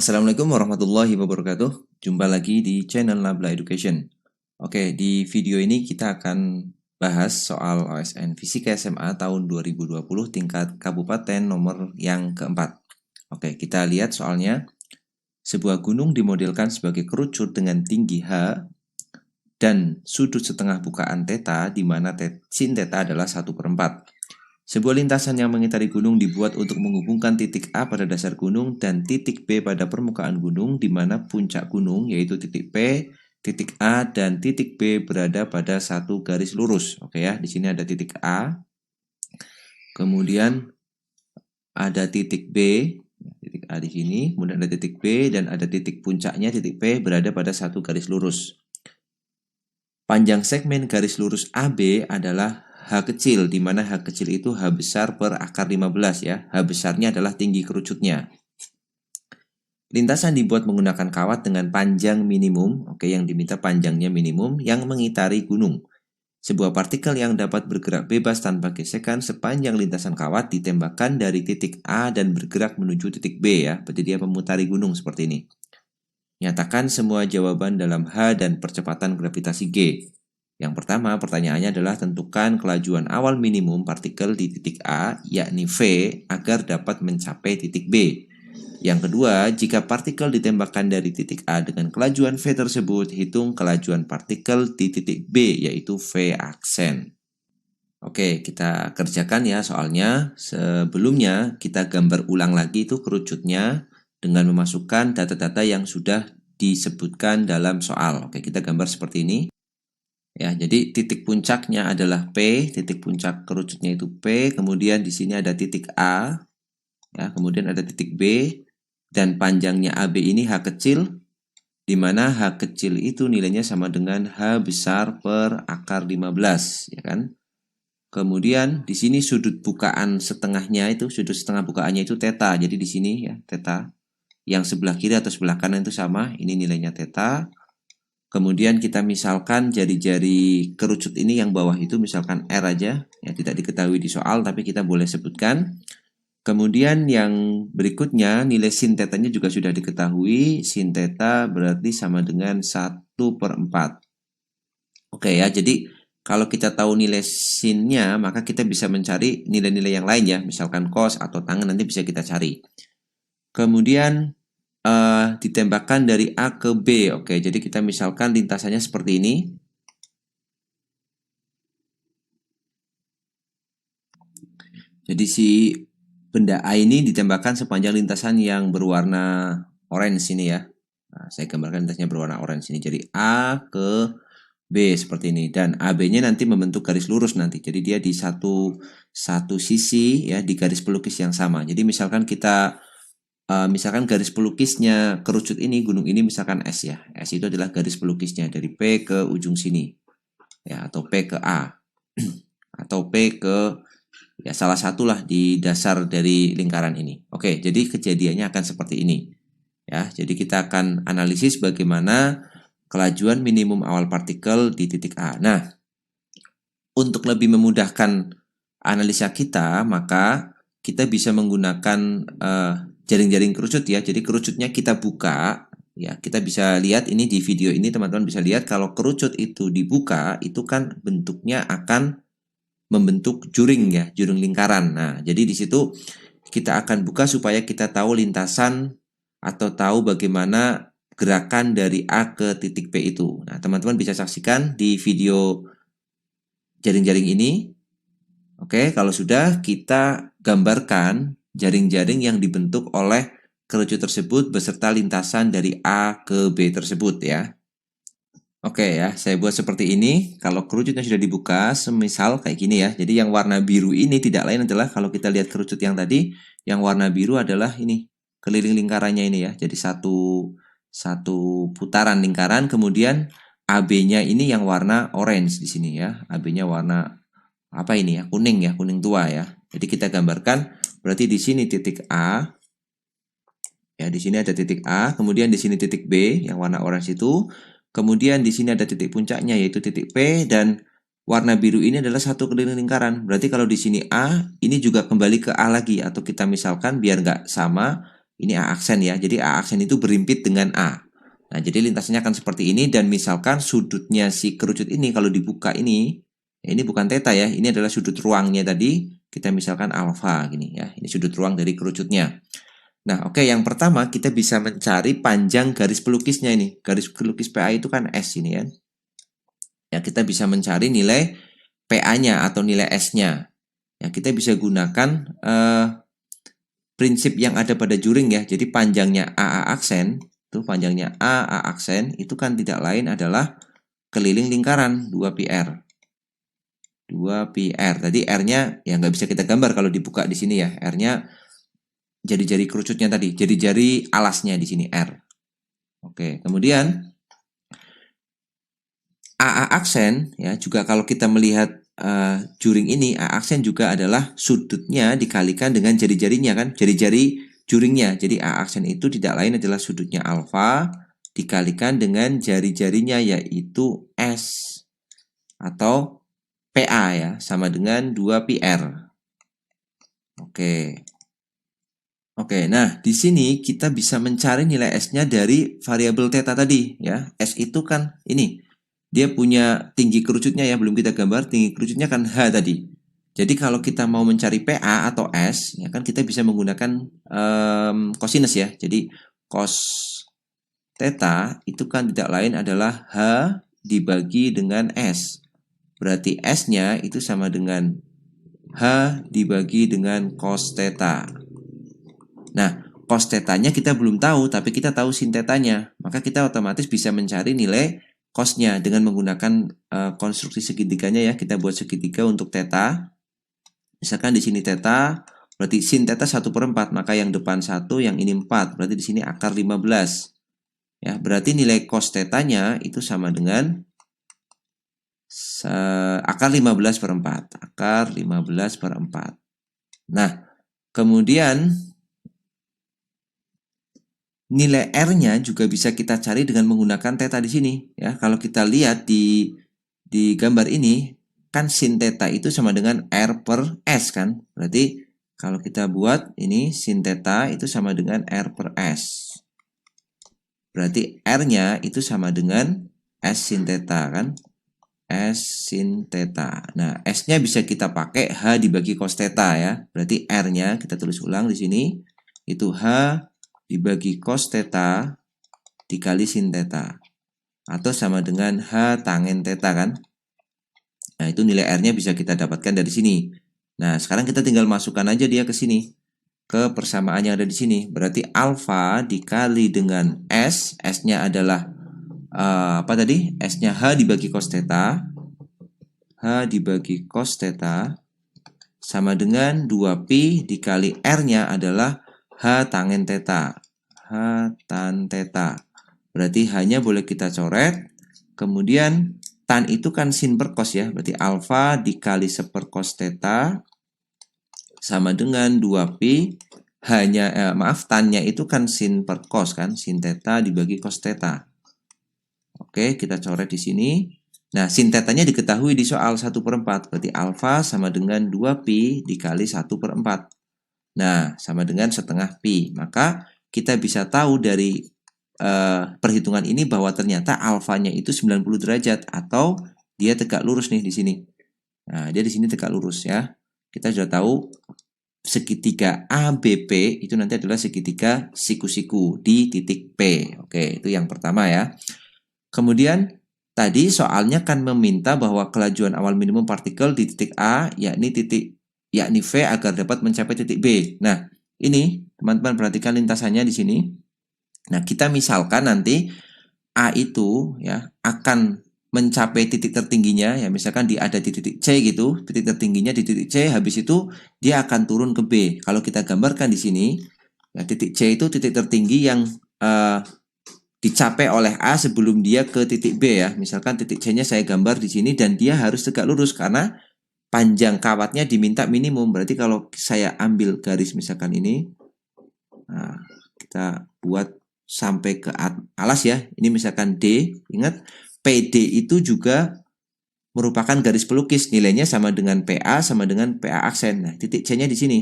Assalamualaikum warahmatullahi wabarakatuh. Jumpa lagi di channel Nabla Education. Oke, di video ini kita akan bahas soal OSN Fisika SMA tahun 2020 tingkat kabupaten nomor yang keempat. Oke, kita lihat soalnya. Sebuah gunung dimodelkan sebagai kerucut dengan tinggi H dan sudut setengah bukaan θ, di mana sin θ adalah 1/4. Sebuah lintasan yang mengitari gunung dibuat untuk menghubungkan titik A pada dasar gunung dan titik B pada permukaan gunung, di mana puncak gunung yaitu titik P, titik A, dan titik B berada pada satu garis lurus. Oke ya, di sini ada titik A, kemudian ada titik B, titik A di sini, kemudian ada titik B, dan ada titik puncaknya titik P berada pada satu garis lurus. Panjang segmen garis lurus AB adalah H kecil, di mana H kecil itu H besar per akar 15 ya. H besarnya adalah tinggi kerucutnya. Lintasan dibuat menggunakan kawat dengan panjang minimum, oke, yang diminta panjangnya minimum, yang mengitari gunung. Sebuah partikel yang dapat bergerak bebas tanpa gesekan sepanjang lintasan kawat ditembakkan dari titik A dan bergerak menuju titik B ya. Berarti dia memutari gunung seperti ini. Nyatakan semua jawaban dalam H dan percepatan gravitasi G. Yang pertama, pertanyaannya adalah tentukan kelajuan awal minimum partikel di titik A, yakni V, agar dapat mencapai titik B. Yang kedua, jika partikel ditembakkan dari titik A dengan kelajuan V tersebut, hitung kelajuan partikel di titik B, yaitu V aksen. Oke, kita kerjakan ya soalnya. Sebelumnya, kita gambar ulang lagi itu kerucutnya dengan memasukkan data-data yang sudah disebutkan dalam soal. Oke, kita gambar seperti ini. Ya, jadi titik puncaknya adalah P, titik puncak kerucutnya itu P, kemudian di sini ada titik A, ya, kemudian ada titik B, dan panjangnya AB ini H kecil, di mana H kecil itu nilainya sama dengan H besar per akar 15, ya kan? Kemudian di sini sudut bukaan setengahnya itu, sudut setengah bukaannya itu θ, jadi di sini ya θ, yang sebelah kiri atau sebelah kanan itu sama, ini nilainya θ. Kemudian kita misalkan jari-jari kerucut ini yang bawah itu misalkan R aja, ya tidak diketahui di soal tapi kita boleh sebutkan. Kemudian yang berikutnya nilai sin θ-nya juga sudah diketahui, sin θ berarti sama dengan 1/4. Oke ya, jadi kalau kita tahu nilai sinnya maka kita bisa mencari nilai-nilai yang lain ya, misalkan cos atau tangen nanti bisa kita cari. Kemudian ditembakkan dari A ke B. Oke, jadi kita misalkan lintasannya seperti ini. Jadi si benda A ini ditembakkan sepanjang lintasan yang berwarna orange ini ya. Nah, saya gambarkan lintasnya berwarna orange ini. Jadi A ke B seperti ini. Dan AB-nya nanti membentuk garis lurus nanti. Jadi dia di satu sisi ya, di garis pelukis yang sama. Jadi misalkan kita misalkan garis pelukisnya kerucut ini, gunung ini misalkan S ya. S itu adalah garis pelukisnya dari P ke ujung sini. Ya, atau P ke A. Atau P ke ya salah satulah di dasar dari lingkaran ini. Oke, jadi kejadiannya akan seperti ini. Ya, jadi kita akan analisis bagaimana kelajuan minimum awal partikel di titik A. Nah, untuk lebih memudahkan analisa kita, maka kita bisa menggunakan jaring-jaring kerucut ya. Jadi kerucutnya kita buka ya. Kita bisa lihat ini di video ini, teman-teman bisa lihat kalau kerucut itu dibuka itu kan bentuknya akan membentuk juring ya, juring lingkaran. Nah, jadi di situ kita akan buka supaya kita tahu lintasan atau tahu bagaimana gerakan dari A ke titik P itu. Nah, teman-teman bisa saksikan di video jaring-jaring ini. Oke, kalau sudah kita gambarkan jaring-jaring yang dibentuk oleh kerucut tersebut beserta lintasan dari A ke B tersebut ya. Oke ya, saya buat seperti ini. Kalau kerucutnya sudah dibuka, semisal kayak gini ya. Jadi yang warna biru ini tidak lain adalah kalau kita lihat kerucut yang tadi, yang warna biru adalah ini, keliling lingkarannya ini ya. Jadi satu putaran lingkaran, kemudian AB-nya ini yang warna orange di sini ya. AB-nya warna apa ini ya? Kuning ya, kuning tua ya. Jadi kita gambarkan berarti di sini titik A. Ya, di sini ada titik A, kemudian di sini titik B yang warna orange itu. Kemudian di sini ada titik puncaknya yaitu titik P, dan warna biru ini adalah satu keliling lingkaran. Berarti kalau di sini A, ini juga kembali ke A lagi, atau kita misalkan biar nggak sama, Ini A aksen ya. Jadi A aksen itu berimpit dengan A. Nah, jadi lintasannya akan seperti ini dan misalkan sudutnya si kerucut ini kalau dibuka ini, ya ini bukan theta ya, ini adalah sudut ruangnya tadi, kita misalkan alfa gini ya. Ini sudut ruang dari kerucutnya. Nah, oke, yang pertama kita bisa mencari panjang garis pelukisnya ini. Garis pelukis PA itu kan S ini ya. Ya, kita bisa mencari nilai PA-nya atau nilai S-nya. Ya, kita bisa gunakan prinsip yang ada pada juring ya. Jadi panjangnya AA aksen, itu panjangnya AA aksen itu kan tidak lain adalah keliling lingkaran 2πr. 2πr. Tadi R-nya ya nggak bisa kita gambar kalau dibuka di sini ya. R-nya jari-jari kerucutnya tadi, jari-jari alasnya di sini R. Oke, kemudian AA aksen ya juga kalau kita melihat juring ini, A aksen juga adalah sudutnya dikalikan dengan jari-jarinya kan, jari-jari juringnya. Jadi A aksen itu tidak lain adalah sudutnya alfa dikalikan dengan jari-jarinya yaitu S atau PA ya, sama dengan 2πr. Oke, nah di sini kita bisa mencari nilai S-nya dari variabel theta tadi ya. S itu kan ini. Dia punya tinggi kerucutnya ya, belum kita gambar, tinggi kerucutnya kan H tadi. Jadi kalau kita mau mencari PA atau S, ya kan kita bisa menggunakan cosinus ya. Jadi cos theta itu kan tidak lain adalah H dibagi dengan S. Berarti S-nya itu sama dengan H dibagi dengan cos theta. Nah, cos theta-nya kita belum tahu, tapi kita tahu sin theta-nya. Maka kita otomatis bisa mencari nilai cos-nya dengan menggunakan konstruksi segitiganya ya. Kita buat segitiga untuk theta. Misalkan di sini theta, berarti sin theta 1/4, maka yang depan 1, yang ini 4. Berarti di sini akar 15. Ya, berarti nilai cos theta-nya itu sama dengan akar 15/4. Akar 15/4. Nah, kemudian nilai R-nya juga bisa kita cari dengan menggunakan theta di sini ya. Kalau kita lihat di gambar ini kan sin theta itu sama dengan R per S kan. Berarti kalau kita buat ini sin theta itu sama dengan R per S. Berarti R-nya itu sama dengan S sin theta kan. S sin theta. Nah, S-nya bisa kita pakai H dibagi cos theta ya. Berarti R-nya kita tulis ulang di sini itu H dibagi cos theta dikali sin theta. Atau sama dengan H tangen theta kan. Nah, itu nilai R-nya bisa kita dapatkan dari sini. Nah, sekarang kita tinggal masukkan aja dia ke sini. Ke persamaan yang ada di sini. Berarti alfa dikali dengan S. S-nya adalah apa tadi? S-nya H dibagi cos theta. H dibagi cos theta sama dengan 2pi dikali R-nya adalah H tangen theta. H tan theta. Berarti H-nya boleh kita coret. Kemudian tan itu kan sin per cos ya. Berarti alfa dikali 1/4 cos theta sama dengan 2pi. Tan-nya itu kan sin per cos kan. Sin theta dibagi cos theta. Oke, kita coret di sini. Nah, sin theta-nya diketahui di soal 1/4. Berarti alfa sama dengan 2pi dikali 1/4. Nah, sama dengan setengah pi. Maka kita bisa tahu dari perhitungan ini bahwa ternyata alfanya itu 90 derajat atau dia tegak lurus nih di sini. Nah, dia di sini tegak lurus ya. Kita sudah tahu segitiga ABP itu nanti adalah segitiga siku-siku di titik P. Oke, itu yang pertama ya. Kemudian tadi soalnya kan meminta bahwa kelajuan awal minimum partikel di titik A yakni V agar dapat mencapai titik B. Nah, ini teman-teman perhatikan lintasannya di sini. Nah, kita misalkan nanti A itu ya akan mencapai titik tertingginya ya, misalkan ada di titik C gitu, titik tertingginya di titik C, habis itu dia akan turun ke B. Kalau kita gambarkan di sini, ya titik C itu titik tertinggi yang dicapai oleh A sebelum dia ke titik B ya. Misalkan titik C-nya saya gambar di sini dan dia harus tegak lurus karena panjang kawatnya diminta minimum. Berarti kalau saya ambil garis misalkan ini, nah, kita buat sampai ke alas ya. Ini misalkan D, ingat PD itu juga merupakan garis pelukis. Nilainya sama dengan PA sama dengan PA aksen. Nah, titik C-nya di sini.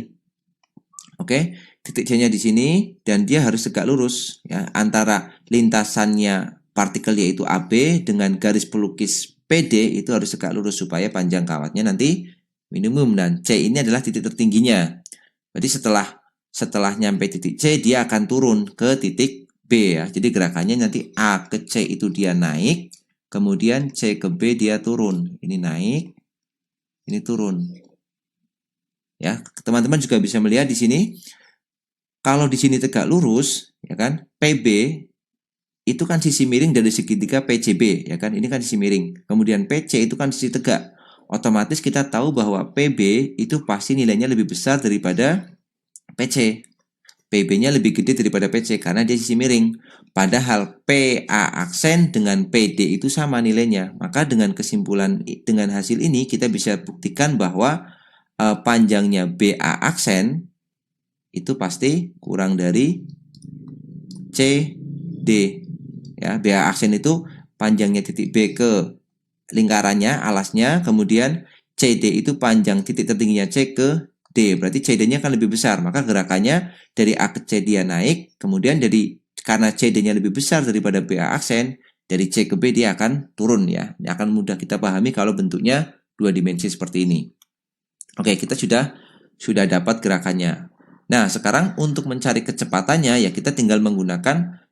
Oke, titik C-nya di sini dan dia harus tegak lurus ya antara lintasannya partikel yaitu AB dengan garis pelukis PD itu harus tegak lurus supaya panjang kawatnya nanti minimum dan C ini adalah titik tertingginya. Jadi setelah nyampe titik C dia akan turun ke titik B ya. Jadi gerakannya nanti A ke C itu dia naik, kemudian C ke B dia turun. Ini naik, ini turun. Ya, teman-teman juga bisa melihat di sini. Kalau di sini tegak lurus, ya kan? PB itu kan sisi miring dari segitiga PCB, ya kan? Ini kan sisi miring. Kemudian PC itu kan sisi tegak. Otomatis kita tahu bahwa PB itu pasti nilainya lebih besar daripada PC. PB-nya lebih gede daripada PC karena dia sisi miring. Padahal PA aksen dengan PD itu sama nilainya. Maka dengan hasil ini kita bisa buktikan bahwa panjangnya BA aksen itu pasti kurang dari CD. Ya, BA aksen itu panjangnya titik B ke lingkarannya, alasnya, kemudian CD itu panjang titik tertingginya C ke D, berarti CD-nya kan lebih besar, maka gerakannya dari A ke C dia naik, kemudian karena CD-nya lebih besar daripada BA aksen, dari C ke B dia akan turun ya. Ini akan mudah kita pahami kalau bentuknya dua dimensi seperti ini. Oke, kita sudah dapat gerakannya. Nah, sekarang untuk mencari kecepatannya ya kita tinggal menggunakan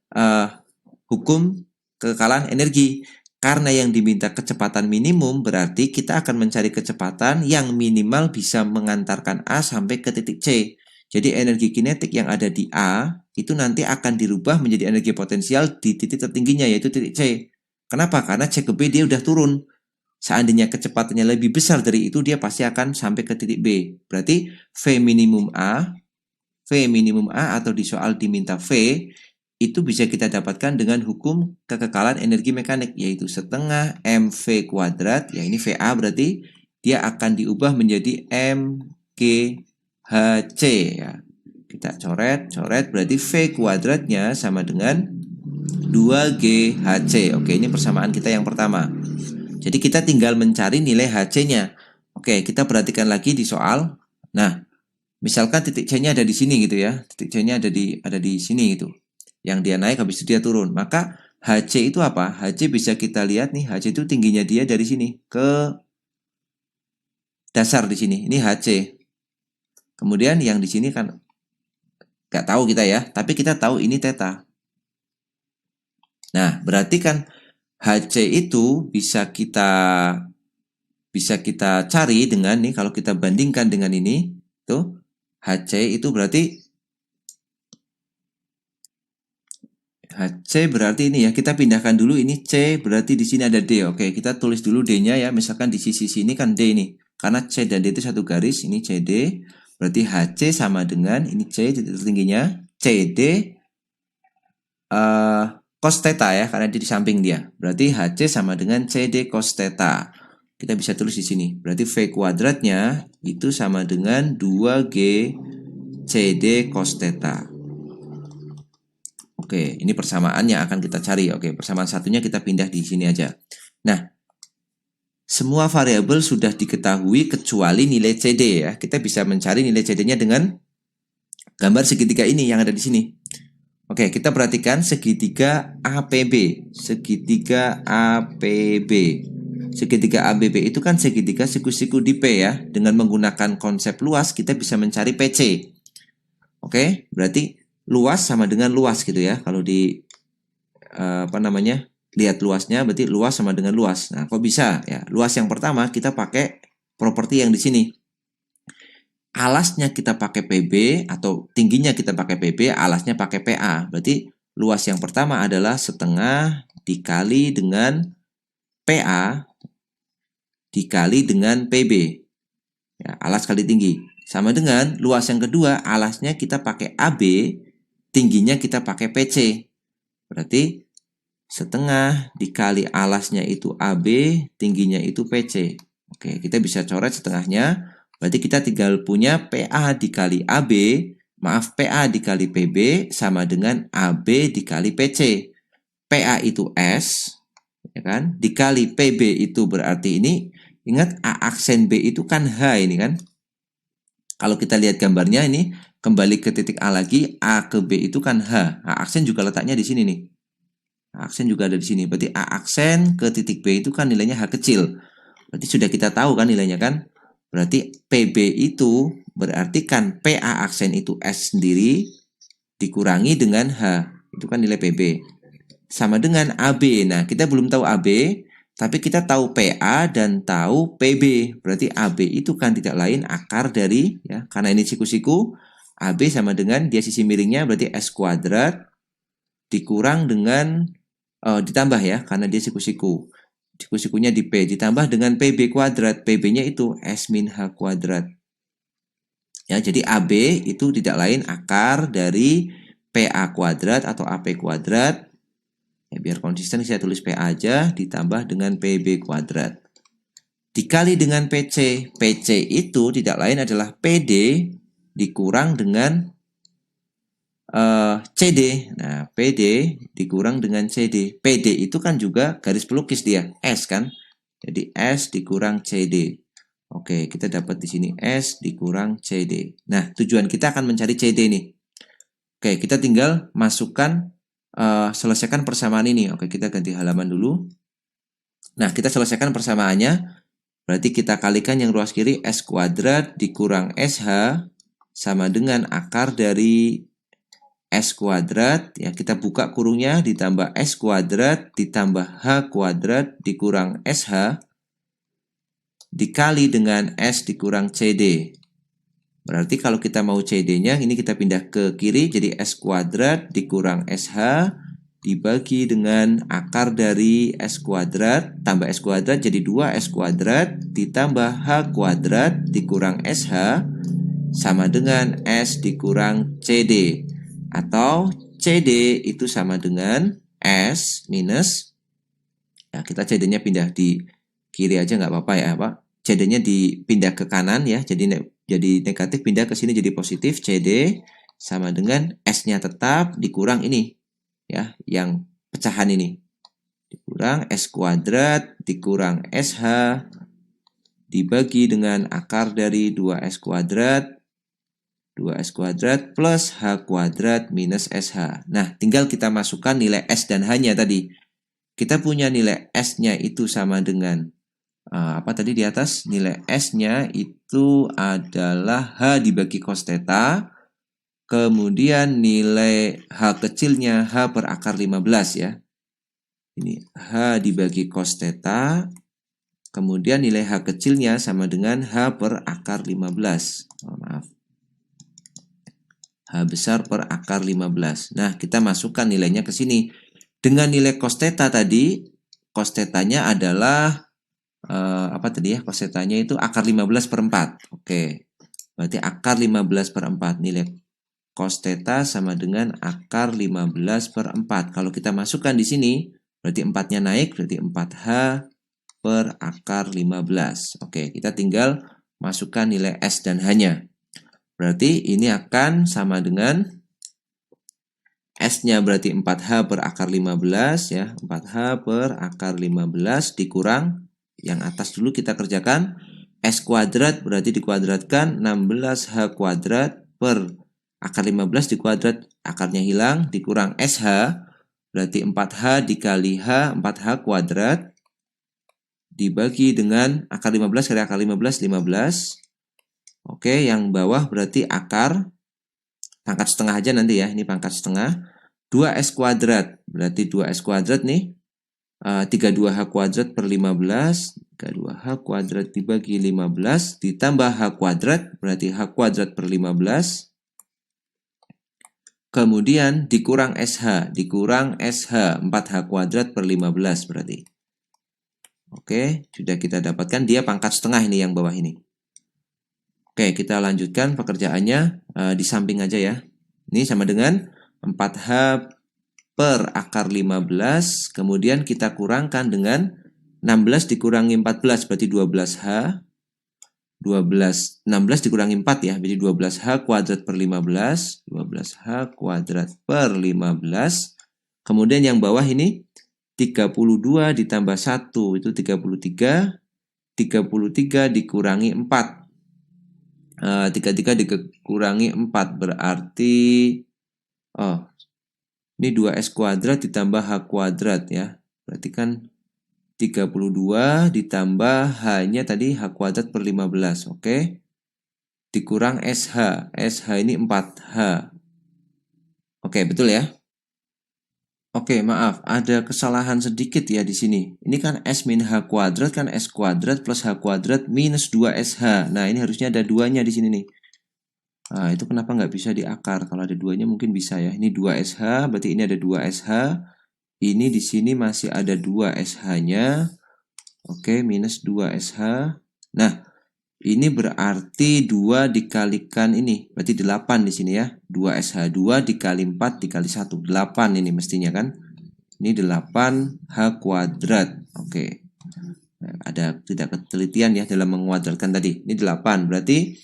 hukum kekekalan energi. Karena yang diminta kecepatan minimum berarti kita akan mencari kecepatan yang minimal bisa mengantarkan A sampai ke titik C. Jadi energi kinetik yang ada di A itu nanti akan dirubah menjadi energi potensial di titik tertingginya yaitu titik C. Kenapa? Karena C ke B dia udah turun. Seandainya kecepatannya lebih besar dari itu dia pasti akan sampai ke titik B. Berarti V minimum A atau di soal diminta V itu bisa kita dapatkan dengan hukum kekekalan energi mekanik yaitu setengah mv kuadrat, ya ini VA berarti dia akan diubah menjadi mgHc ya. Kita coret berarti V kuadratnya sama dengan 2GHc. Oke, ini persamaan kita yang pertama. Jadi kita tinggal mencari nilai HC-nya. Oke, kita perhatikan lagi di soal. Nah, misalkan titik C-nya ada di sini gitu ya. Titik C-nya ada di sini gitu. Yang dia naik habis itu dia turun. Maka HC itu apa? HC bisa kita lihat nih, HC itu tingginya dia dari sini ke dasar di sini. Ini HC. Kemudian yang di sini kan nggak tahu kita ya, tapi kita tahu ini theta. Nah, berarti kan HC itu bisa kita cari dengan nih, kalau kita bandingkan dengan ini, tuh HC itu berarti HC berarti ini ya, kita pindahkan dulu ini C, berarti di sini ada D. Oke, kita tulis dulu D-nya ya. Misalkan di sisi sini kan D ini. Karena C dan D itu satu garis, ini CD. Berarti HC sama dengan ini C titik tertingginya, CD cos theta ya, karena di samping dia. Berarti HC sama dengan CD cos theta. Kita bisa tulis di sini. Berarti V kuadratnya itu sama dengan 2G CD cos theta. Oke, ini persamaan yang akan kita cari. Oke, persamaan satunya kita pindah di sini aja. Nah, semua variabel sudah diketahui kecuali nilai CD ya. Kita bisa mencari nilai CD-nya dengan gambar segitiga ini yang ada di sini. Oke, kita perhatikan segitiga APB. Segitiga APB. Segitiga ABB itu kan segitiga siku-siku di P ya. Dengan menggunakan konsep luas kita bisa mencari PC. Oke, berarti luas sama dengan luas gitu ya. Kalau di lihat luasnya berarti luas sama dengan luas. Nah, kok bisa ya? Luas yang pertama kita pakai properti yang di sini. Alasnya kita pakai PB atau tingginya kita pakai PB, alasnya pakai PA. Berarti luas yang pertama adalah setengah dikali dengan PA dikali dengan PB. Ya, alas kali tinggi. Sama dengan luas yang kedua, alasnya kita pakai AB, tingginya kita pakai PC. Berarti setengah dikali alasnya itu AB, tingginya itu PC. Oke, kita bisa coret setengahnya. Berarti kita tinggal punya PA dikali AB, PA dikali PB sama dengan AB dikali PC. PA itu S, ya kan? Dikali PB itu berarti ini, ingat A aksen B itu kan H ini kan? Kalau kita lihat gambarnya ini, kembali ke titik A lagi, A ke B itu kan H. A aksen juga letaknya di sini nih. A aksen juga ada di sini. Berarti A aksen ke titik B itu kan nilainya H kecil. Berarti sudah kita tahu kan nilainya kan? Berarti PB itu berarti kan PA aksen itu S sendiri dikurangi dengan H. Itu kan nilai PB. Sama dengan AB. Nah, kita belum tahu AB, tapi kita tahu PA dan tahu PB. Berarti AB itu kan tidak lain akar dari, ya, karena ini siku-siku, AB sama dengan dia sisi miringnya berarti S kuadrat dikurang dengan, ditambah ya, karena dia siku-siku. Siku-sikunya di P, ditambah dengan PB kuadrat. PB-nya itu S min H kuadrat. Ya, jadi AB itu tidak lain akar dari PA kuadrat atau AP kuadrat. Ya, biar konsisten saya tulis PA aja ditambah dengan PB kuadrat. Dikali dengan PC. PC itu tidak lain adalah PD dikurang dengan CD. Nah, PD dikurang dengan CD. PD itu kan juga garis pelukis dia, S kan? Jadi S dikurang CD. Oke, kita dapat di sini S dikurang CD. Nah, tujuan kita akan mencari CD nih. Oke, kita tinggal masukkan, selesaikan persamaan ini. Oke, kita ganti halaman dulu. Nah, kita selesaikan persamaannya. Berarti kita kalikan yang ruas kiri S kuadrat dikurang SH sama dengan akar dari S kuadrat. Ya, kita buka kurungnya ditambah S kuadrat ditambah H kuadrat dikurang SH dikali dengan S dikurang CD. Berarti kalau kita mau CD-nya, ini kita pindah ke kiri, jadi S kuadrat dikurang SH dibagi dengan akar dari S kuadrat, tambah S kuadrat jadi 2S kuadrat, ditambah H kuadrat dikurang SH, sama dengan S dikurang CD. Atau CD itu sama dengan S minus, ya kita CD-nya pindah di kiri aja nggak apa-apa ya Pak. CD-nya dipindah ke kanan ya, jadi negatif pindah ke sini jadi positif. CD sama dengan S-nya tetap dikurang ini ya, yang pecahan ini dikurang S kuadrat dikurang SH dibagi dengan akar dari 2S kuadrat plus H kuadrat minus SH. Nah, tinggal kita masukkan nilai S dan H-nya tadi. Kita punya nilai S-nya itu sama dengan apa tadi di atas? Nilai S-nya itu adalah H dibagi cos theta. Kemudian nilai H kecilnya H per akar 15 ya. Ini H dibagi cos theta. Kemudian nilai H kecilnya sama dengan H per akar 15. Oh, maaf. H besar per akar 15. Nah, kita masukkan nilainya ke sini. Dengan nilai cos theta tadi, cos theta-nya adalah apa tadi ya? Cos theta-nya itu akar 15 per 4. Oke. Berarti akar 15 per 4. Nilai cos theta sama dengan akar 15 per 4. Kalau kita masukkan di sini, berarti 4-nya naik, berarti 4H per akar 15. Oke, kita tinggal masukkan nilai S dan H-nya. Berarti ini akan sama dengan S-nya berarti 4H per akar 15 ya. 4H per akar 15 dikurang yang atas dulu kita kerjakan. S kuadrat berarti dikuadratkan 16H kuadrat per akar 15 dikuadrat, akarnya hilang, dikurang SH berarti 4H dikali H, 4H kuadrat dibagi dengan akar 15 kali akar 15, 15. Oke, yang bawah berarti akar, pangkat setengah aja nanti ya, ini pangkat setengah. 2S kuadrat, berarti 2S kuadrat nih, 32H kuadrat per 15, 32H kuadrat dibagi 15, ditambah H kuadrat, berarti H kuadrat per 15. Kemudian dikurang SH, dikurang SH, 4H kuadrat per 15 berarti. Oke, sudah kita dapatkan dia pangkat setengah ini yang bawah ini. Oke, kita lanjutkan pekerjaannya di samping aja ya. Ini sama dengan 4H per akar 15, kemudian kita kurangkan dengan 16 dikurangi 14, berarti 12H. 16 dikurangi 4 ya, berarti 12H kuadrat per 15. 12H kuadrat per 15. Kemudian yang bawah ini 32 ditambah 1, itu 33. 33 dikurangi 4. 33 dikurangi 4 berarti ini 2S kuadrat ditambah H kuadrat ya. Berarti kan 32 ditambah H-nya tadi H kuadrat per 15. Oke. Dikurang SH. SH ini 4H. Oke, betul ya? Oke, maaf, ada kesalahan sedikit ya di sini. Ini kan S min H kuadrat kan S kuadrat plus H kuadrat minus 2SH. Nah, ini harusnya ada 2-nya di sini nih. Nah, itu kenapa nggak bisa di akar? Kalau ada 2-nya mungkin bisa ya. Ini 2SH, berarti ini ada 2SH. Ini di sini masih ada 2SH-nya. Oke, minus 2SH. Nah, ini berarti 2 dikalikan ini. Berarti 8 di sini ya. 2SH2 dikali 4 dikali 1. 8 ini mestinya kan. Ini 8H kuadrat. Oke. Nah, ada tidak ketelitian ya dalam menguadratkan tadi. Ini 8. Berarti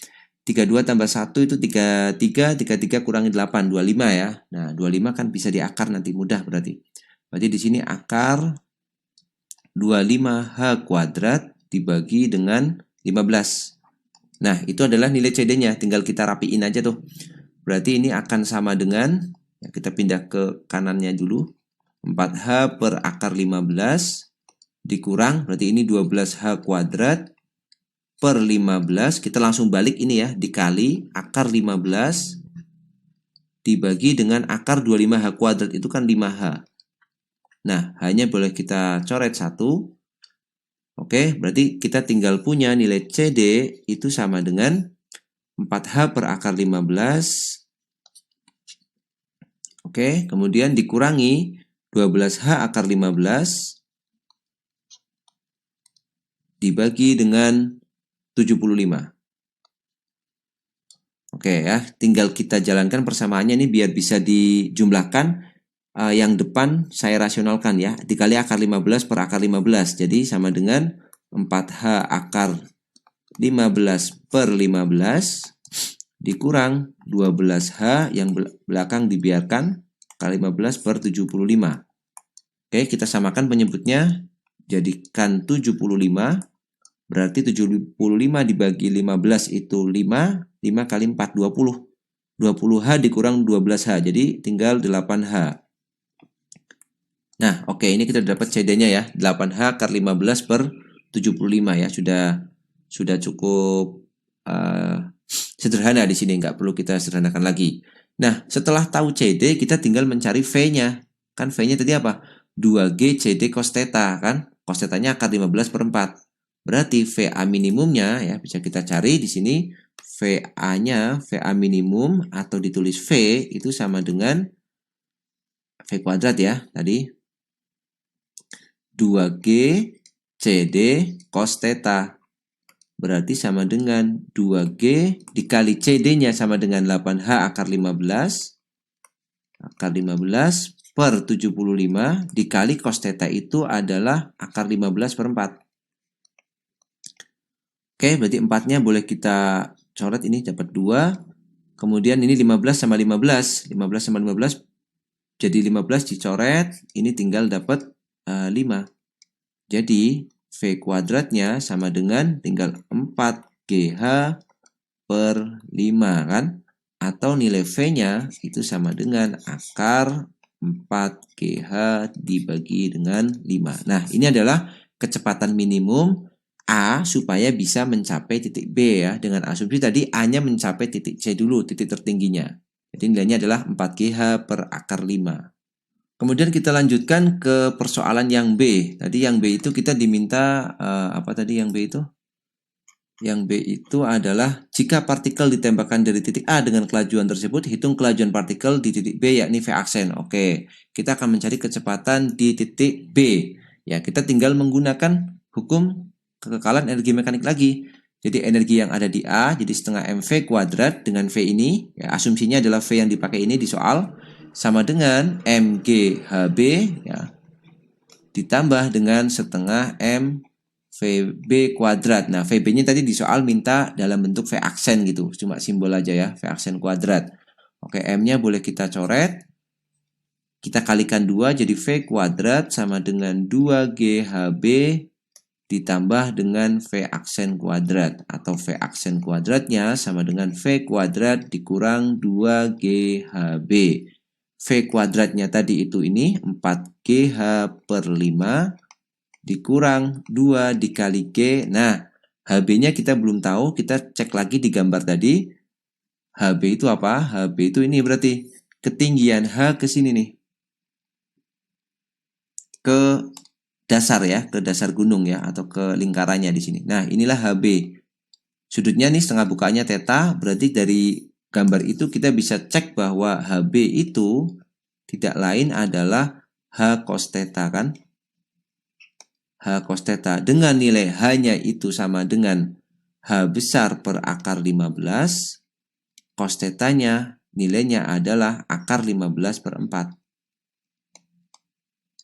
32 tambah 1 itu 33. 33 kurangi 8. 25 ya. Nah, 25 kan bisa diakar nanti. Mudah berarti. Berarti di sini akar 25H kuadrat dibagi dengan 15. Nah, itu adalah nilai CD-nya. Tinggal kita rapiin aja tuh. Berarti ini akan sama dengan, ya kita pindah ke kanannya dulu. 4H per akar 15 dikurang, berarti ini 12H kuadrat per 15. Kita langsung balik ini ya, dikali akar 15 dibagi dengan akar 25H kuadrat. Itu kan 5H. Nah, H-nya boleh kita coret 1. Oke, berarti kita tinggal punya nilai CD itu sama dengan 4H per akar 15. Oke, kemudian dikurangi 12H akar 15 dibagi dengan 75. Oke ya, tinggal kita jalankan persamaannya ini biar bisa dijumlahkan. Yang depan saya rasionalkan ya, dikali akar 15 per akar 15. Jadi sama dengan 4H akar 15 per 15 dikurang 12H yang belakang dibiarkan kali 15 per 75. Oke, kita samakan penyebutnya, jadikan 75. Berarti 75 dibagi 15 itu 5. 5 kali 4, 20. 20H dikurang 12H, jadi tinggal 8H. Nah, oke, ini kita dapat CD-nya ya, 8H akar 15 per 75 ya, sudah cukup sederhana di sini, nggak perlu kita sederhanakan lagi. Nah, setelah tahu CD, kita tinggal mencari V-nya. Kan V-nya tadi apa? 2G CD cos theta, kan? Cos theta-nya akar 15 per 4. Berarti VA minimumnya ya bisa kita cari di sini. VA-nya, VA minimum atau ditulis V itu sama dengan V kuadrat ya, tadi. 2G CD cos theta. Berarti sama dengan 2G dikali CD-nya sama dengan 8H akar 15. Akar 15 per 75 dikali cos theta itu adalah akar 15 per 4. Oke, berarti 4-nya boleh kita coret, ini dapat 2. Kemudian ini 15 sama 15. 15 sama 15 jadi 15 dicoret, ini tinggal dapat 5. Jadi V kuadratnya sama dengan tinggal 4GH per 5 kan? Atau nilai V-nya itu sama dengan akar 4GH dibagi dengan 5. Nah, ini adalah kecepatan minimum A supaya bisa mencapai titik B ya. Dengan asumsi tadi A-nya mencapai titik C dulu, titik tertingginya. Jadi nilainya adalah 4GH per akar 5. Kemudian kita lanjutkan ke persoalan yang B. Tadi yang B itu kita diminta apa tadi yang B itu? Yang B itu adalah jika partikel ditembakkan dari titik A dengan kelajuan tersebut, hitung kelajuan partikel di titik B yakni V aksen. Oke, kita akan mencari kecepatan di titik B. Ya, kita tinggal menggunakan hukum kekekalan energi mekanik lagi. Jadi energi yang ada di A jadi setengah mv kuadrat dengan V ini. Ya, asumsinya adalah V yang dipakai ini di soal sama dengan mgHb ya, ditambah dengan setengah mvb kuadrat. Nah, VB-nya tadi di soal minta dalam bentuk V aksen gitu, cuma simbol aja ya, V aksen kuadrat. Oke, M-nya boleh kita coret. Kita kalikan 2 jadi V kuadrat sama dengan 2GHb ditambah dengan V aksen kuadrat, atau V aksen kuadratnya sama dengan V kuadrat dikurang 2GHB. V kuadratnya tadi itu ini 4GH per 5 dikurang 2 dikali G. Nah, HB-nya kita belum tahu, kita cek lagi di gambar tadi. HB itu apa? HB itu ini berarti ketinggian H ke sini nih. Ke dasar ya, ke dasar gunung ya, atau ke lingkarannya di sini. Nah, inilah HB. Sudutnya nih setengah bukaannya theta, berarti dari gambar itu kita bisa cek bahwa HB itu tidak lain adalah H cos theta kan? H cos theta dengan nilai H-nya itu sama dengan H besar per akar 15, cos theta-nya nilainya adalah akar 15 per 4.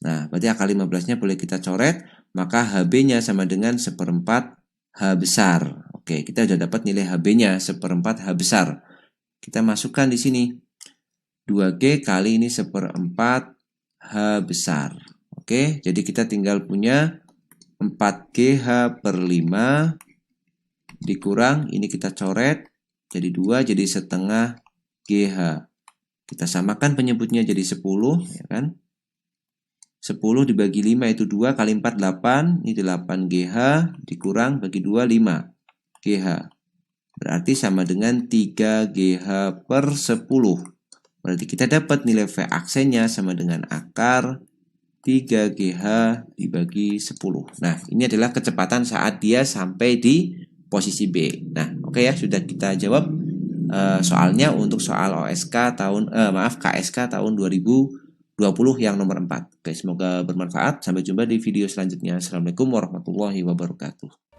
Nah, berarti akar 15-nya boleh kita coret, maka HB-nya sama dengan 1/4 H besar. Oke, kita sudah dapat nilai HB-nya 1/4 H besar. Kita masukkan di sini 2G kali ini 1/4 H besar. Oke, jadi kita tinggal punya 4GH per 5 dikurang, ini kita coret, jadi 2, jadi setengah GH. Kita samakan penyebutnya jadi 10, ya kan? 10 dibagi 5 itu 2 kali 4 8, ini 8GH dikurang bagi 2 5GH. Berarti sama dengan 3GH per 10. Berarti kita dapat nilai V aksennya sama dengan akar 3GH dibagi 10. Nah, ini adalah kecepatan saat dia sampai di posisi B. Nah, oke ya, sudah kita jawab soalnya untuk soal OSK tahun KSK tahun 2020 yang nomor 4. Oke, semoga bermanfaat. Sampai jumpa di video selanjutnya. Assalamualaikum warahmatullahi wabarakatuh.